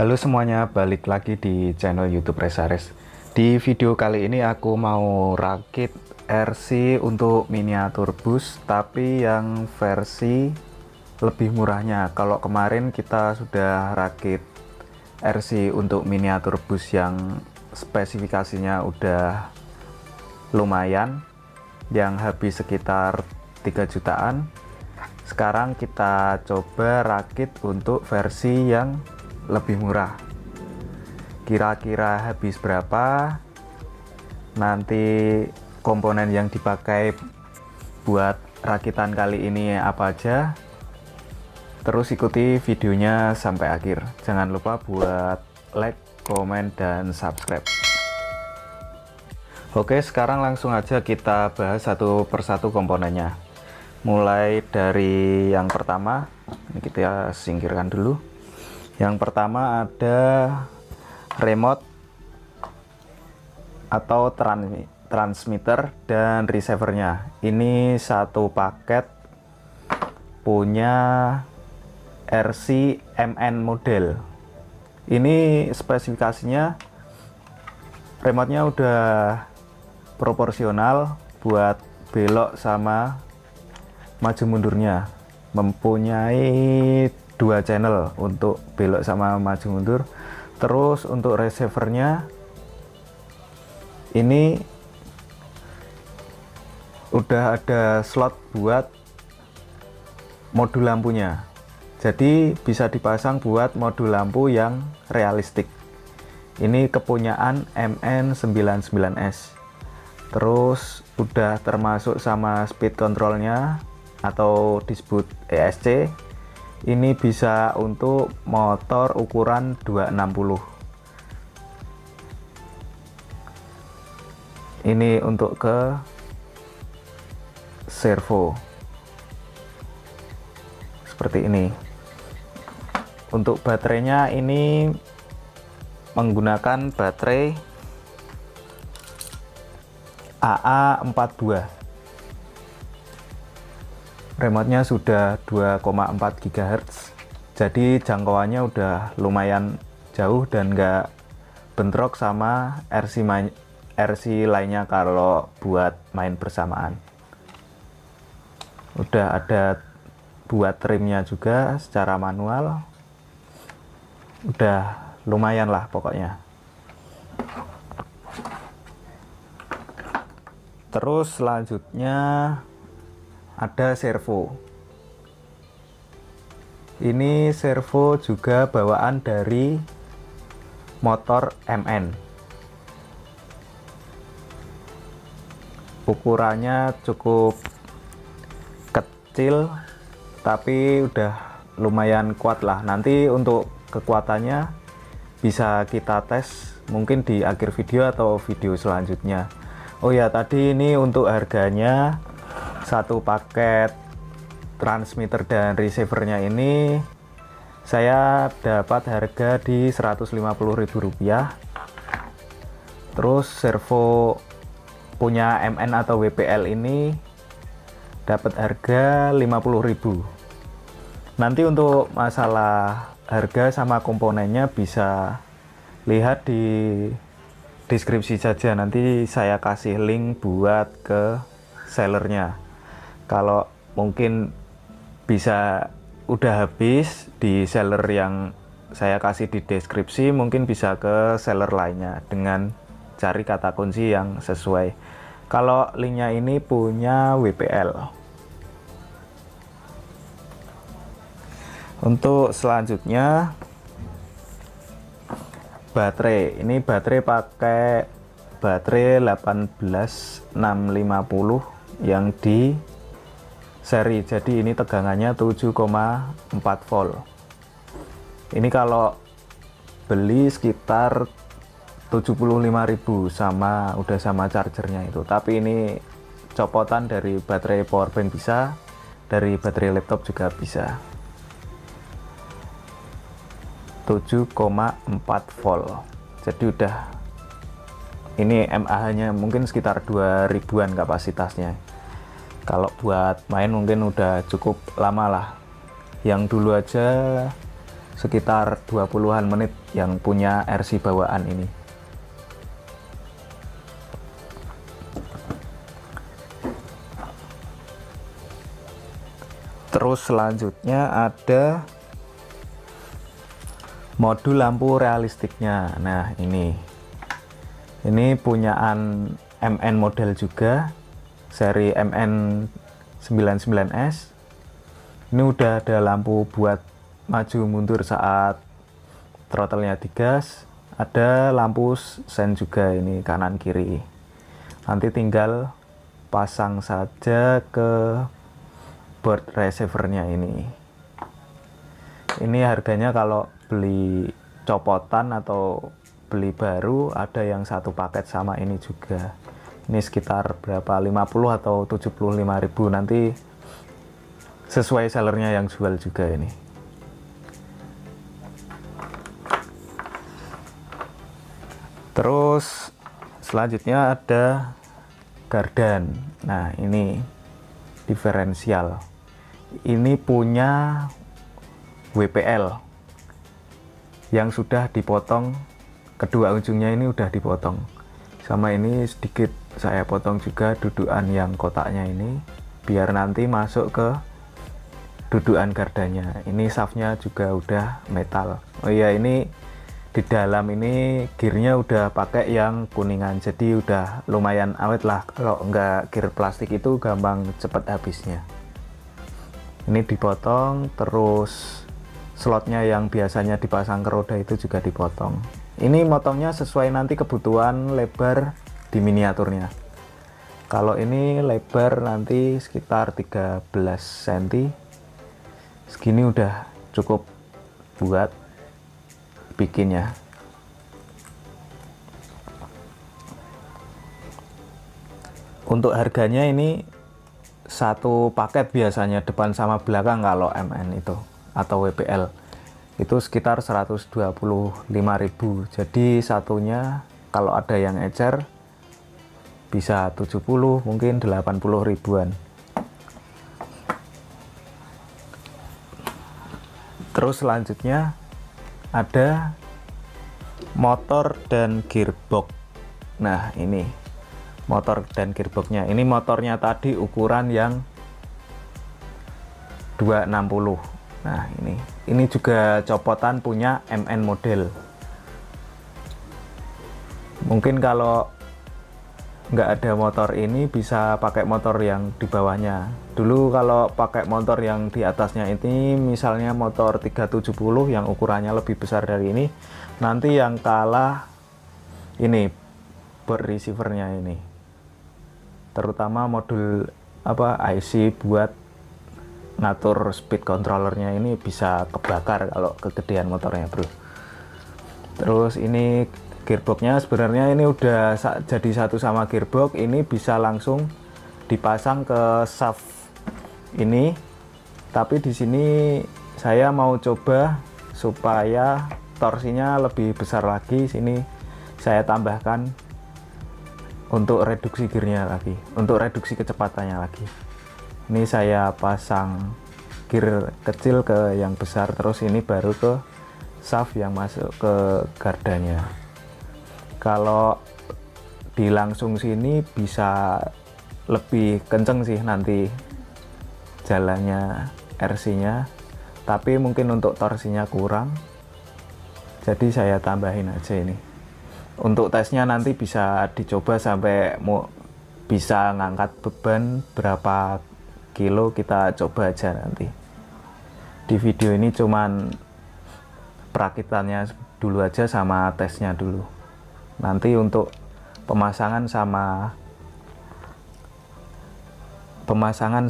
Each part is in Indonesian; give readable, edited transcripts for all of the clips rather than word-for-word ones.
Halo semuanya, balik lagi di channel YouTube Resares. Di video kali ini aku mau rakit RC untuk miniatur bus, tapi yang versi lebih murahnya. Kalau kemarin kita sudah rakit RC untuk miniatur bus yang spesifikasinya udah lumayan, yang habis sekitar 3 jutaan. Sekarang kita coba rakit untuk versi yang lebih murah. Kira-kira habis berapa? Nanti komponen yang dipakai buat rakitan kali ini apa aja? Terus ikuti videonya sampai akhir. Jangan lupa buat like, komen, dan subscribe. Oke, sekarang langsung aja kita bahas satu persatu komponennya. Mulai dari yang pertama, ini kita singkirkan dulu. Yang pertama ada remote atau transmitter dan receivernya. Ini satu paket punya RC MN model. Ini spesifikasinya remote-nya udah proporsional buat belok sama maju mundurnya. Mempunyai 2 channel untuk belok sama maju mundur. Terus untuk receivernya ini udah ada slot buat modul lampunya, jadi bisa dipasang buat modul lampu yang realistik. Ini kepunyaan MN99S. Terus udah termasuk sama speed controlnya atau disebut ESC. Ini bisa untuk motor ukuran 260. Ini untuk ke servo seperti ini. Untuk baterainya ini menggunakan baterai AA42. Remote-nya sudah 2,4 GHz, jadi jangkauannya udah lumayan jauh dan nggak bentrok sama RC lainnya kalau buat main bersamaan. Udah ada buat trimnya juga secara manual, udah lumayan lah pokoknya. Terus selanjutnya ada servo. Ini servo juga bawaan dari motor MN. Ukurannya cukup kecil tapi udah lumayan kuat lah. Nanti untuk kekuatannya bisa kita tes mungkin di akhir video atau video selanjutnya. Oh ya, tadi ini untuk harganya satu paket transmitter dan receivernya ini saya dapat harga di Rp150.000. Terus servo punya MN atau WPL ini dapat harga Rp50.000. Nanti untuk masalah harga sama komponennya bisa lihat di deskripsi saja, nanti saya kasih link buat ke sellernya. Kalau mungkin bisa udah habis di seller yang saya kasih di deskripsi, mungkin bisa ke seller lainnya dengan cari kata kunci yang sesuai. Kalau linknya ini punya WPL. Untuk selanjutnya baterai. Ini baterai pakai baterai 18650 yang di seri, jadi ini tegangannya 7,4 volt. Ini kalau beli sekitar 75.000 sama udah sama chargernya itu. Tapi ini copotan dari baterai powerbank bisa, dari baterai laptop juga bisa. 7,4 volt. Jadi udah, ini mAh nya mungkin sekitar 2000-an kapasitasnya. Kalau buat main mungkin udah cukup lama lah. Yang dulu aja sekitar 20-an menit yang punya RC bawaan ini. Terus selanjutnya ada modul lampu realistiknya. Nah, ini punyaan MN model juga, seri MN99S. Ini udah ada lampu buat maju mundur saat throttle-nya digas, ada lampu sen juga ini kanan kiri. Nanti tinggal pasang saja ke board receivernya ini. Ini harganya kalau beli copotan atau beli baru ada yang satu paket sama ini juga. Ini sekitar berapa, 50 atau 75.000, nanti sesuai sellernya yang jual juga ini. Terus selanjutnya ada gardan. Nah, ini diferensial. Ini punya WPL yang sudah dipotong, kedua ujungnya ini udah dipotong. Sama ini sedikit saya potong juga dudukan yang kotaknya ini, biar nanti masuk ke dudukan gardanya. Ini shaftnya juga udah metal. Oh iya, ini di dalam ini gearnya udah pakai yang kuningan, jadi udah lumayan awet lah. Kalau enggak gear plastik itu gampang cepet habisnya. Ini dipotong, terus slotnya yang biasanya dipasang ke roda itu juga dipotong. Ini motongnya sesuai nanti kebutuhan lebar di miniaturnya. Kalau ini lebar nanti sekitar 13 cm, segini udah cukup buat bikinnya. Untuk harganya ini satu paket biasanya depan sama belakang kalau MN itu atau WPL itu sekitar 125.000. Jadi satunya kalau ada yang ecer bisa 70, mungkin 80 ribuan. Terus selanjutnya ada motor dan gearbox. Nah, ini motor dan gearboxnya. Ini motornya tadi ukuran yang 260. Nah, ini juga copotan punya MN model. Mungkin kalau nggak ada motor ini bisa pakai motor yang di bawahnya. Dulu kalau pakai motor yang di atasnya ini, misalnya motor 370 yang ukurannya lebih besar dari ini, nanti yang kalah ini board receivernya ini, terutama modul IC buat ngatur speed controllernya ini bisa kebakar kalau kegedean motornya, bro. Terus ini gearboxnya sebenarnya ini udah jadi satu sama gearbox, ini bisa langsung dipasang ke shaft ini, tapi di sini saya mau coba supaya torsinya lebih besar lagi. Sini saya tambahkan untuk reduksi gearnya lagi, untuk reduksi kecepatannya lagi. Ini saya pasang gear kecil ke yang besar, terus ini baru ke shaft yang masuk ke gardanya. Kalau di langsung sini bisa lebih kenceng sih nanti jalannya RC-nya, tapi mungkin untuk torsinya kurang, jadi saya tambahin aja ini. Untuk tesnya nanti bisa dicoba sampai mau bisa ngangkat beban berapa kilo, kita coba aja nanti. Di video ini cuman perakitannya dulu aja sama tesnya dulu. Nanti untuk pemasangan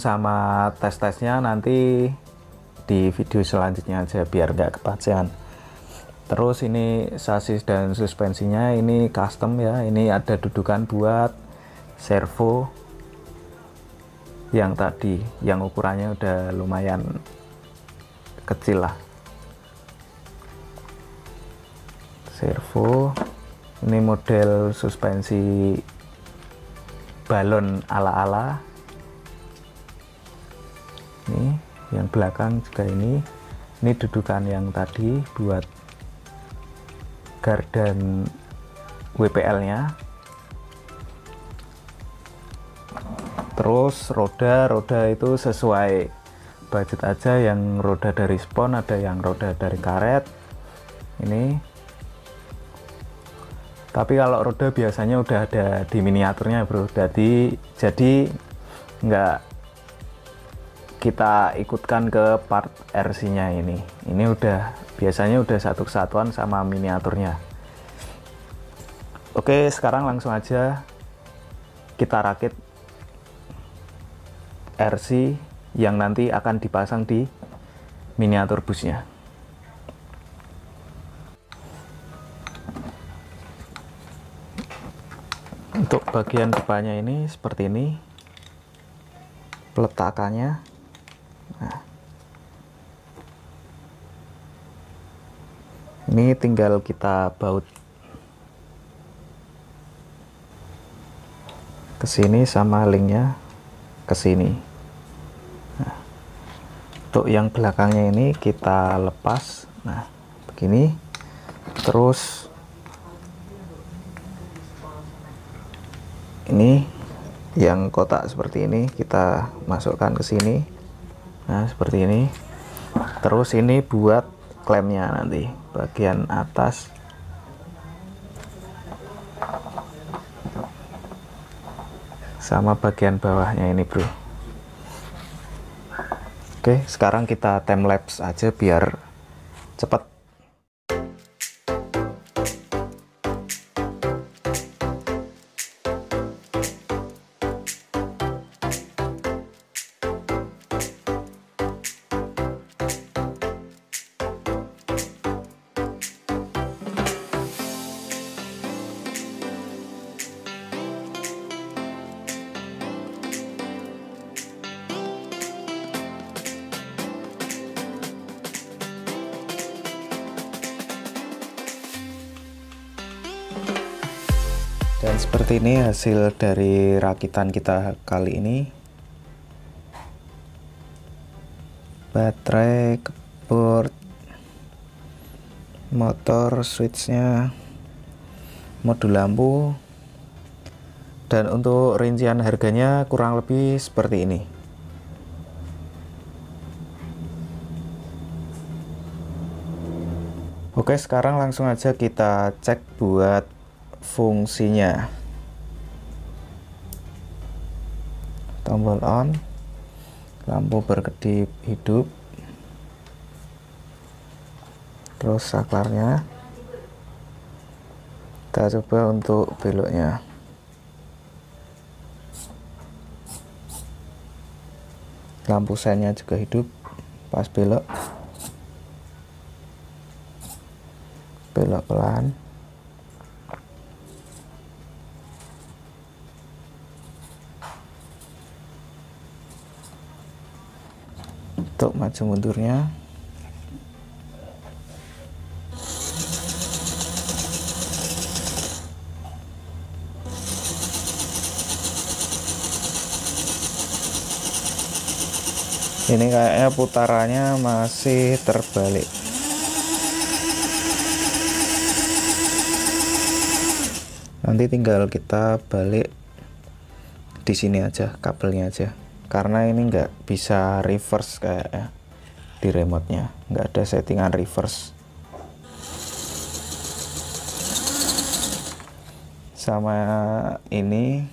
sama tes-tesnya nanti di video selanjutnya aja biar nggak kepanjangan. Terus ini sasis dan suspensinya ini custom ya. Ini ada dudukan buat servo yang tadi, yang ukurannya udah lumayan kecil lah. Servo ini model suspensi balon ala-ala. Ini yang belakang juga ini Ini dudukan yang tadi buat gardan WPL-nya. Terus roda itu sesuai budget aja, yang roda dari spon, ada yang roda dari karet ini. Tapi kalau roda biasanya udah ada di miniaturnya bro, jadi nggak kita ikutkan ke part RC nya ini udah biasanya udah satu kesatuan sama miniaturnya. Oke, sekarang langsung aja kita rakit RC yang nanti akan dipasang di miniatur busnya. Untuk bagian depannya ini seperti ini peletakannya. Nah, ini tinggal kita baut ke sini sama linknya ke sini. Nah, untuk yang belakangnya ini kita lepas. Nah, begini. Terus ini yang kotak seperti ini kita masukkan ke sini. Nah, seperti ini. Terus ini buat klemnya nanti bagian atas sama bagian bawahnya ini bro. Oke, sekarang kita time lapse aja biar cepet. Dan seperti ini hasil dari rakitan kita kali ini. Baterai, keyboard, motor, switchnya, modul lampu. Dan untuk rincian harganya kurang lebih seperti ini. Oke, sekarang langsung aja kita cek buat fungsinya. Tombol on, lampu berkedip hidup, terus saklarnya. Kita coba untuk beloknya. Lampu sennya juga hidup pas belok. Belok pelan. Untuk maju mundurnya, ini kayaknya putarannya masih terbalik. Nanti tinggal kita balik di sini aja, kabelnya aja. Karena ini nggak bisa reverse kayaknya di remote-nya, nggak ada settingan reverse. Sama ini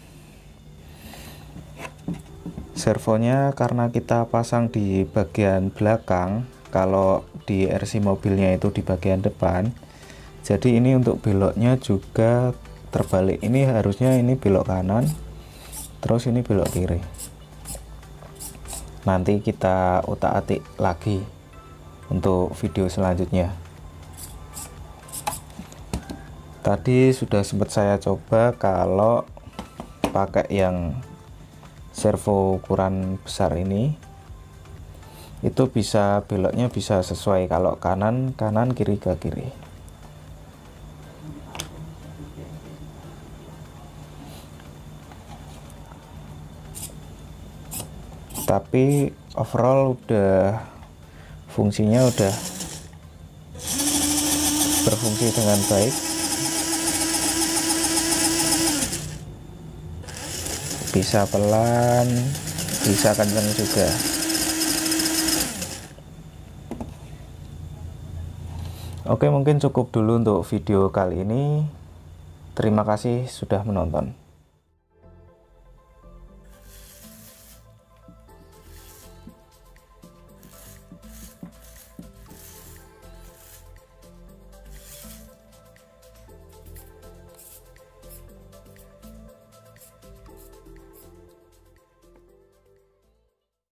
servonya karena kita pasang di bagian belakang, kalau di RC mobilnya itu di bagian depan. Jadi ini untuk beloknya juga terbalik. Ini harusnya ini belok kanan, terus ini belok kiri. Nanti kita utak-atik lagi untuk video selanjutnya. Tadi sudah sempat saya coba kalau pakai yang servo ukuran besar ini, itu bisa beloknya bisa sesuai, kalau kanan kanan, kiri ke kiri. Tapi overall udah fungsinya udah berfungsi dengan baik. Bisa pelan, bisa kencang juga. Oke, mungkin cukup dulu untuk video kali ini. Terima kasih sudah menonton.